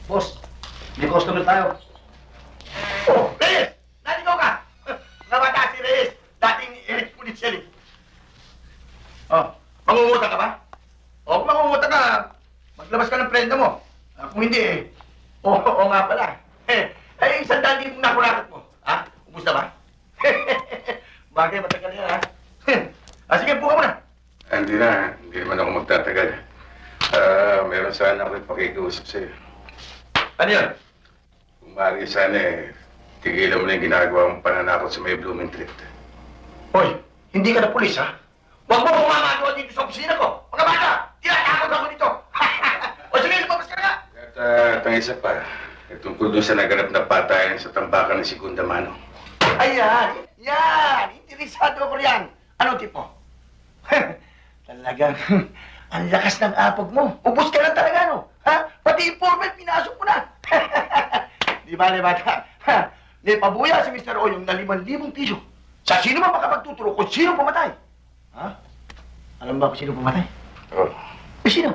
Boss, may customer tayo. Oh, Reyes! Naligaw ka! Nawata si Reyes. Dating pulis yan eh. Oh, mangungutang ka ba? O, kung mangungutang ka, maglabas ka ng prenda mo. Kung hindi eh, oo nga pala. Isang daan din nakurakat mo. Ha? Ubus na ba? Bagay, matagal yan ha? Sige, buka mo na. Hindi na. Hindi naman ako magtatagal. Meron sana ako ipakikiusap sa'yo. Ano yun? Kung maaari sana eh, tigilan mo na yung ginagawa mong pananakot sa may Blooming Treat. Hoy, hindi ka na pulis ha? Huwag mo pumamagawa dito sa opisina ko. Mga bata, tinatakot ako dito. O sige, lumabas ka na. At ang isa pa, tungkol doon sa naganap na patayan sa tambakan ng Segunda Mano. Ayan, yan. Interesado ako riyan. Ano tipo? Talagang, ang lakas ng apog mo. Ubus ka lang talaga, no? Ha? Pati informal, pinasok mo na. Di ba, bata? Di pabuya si Mr. O yung na 5,000 piso. Sa sino man makapagtuturo kung sino pumatay? Ha? Alam ba kung sino pumatay? Oh, Eh, sino?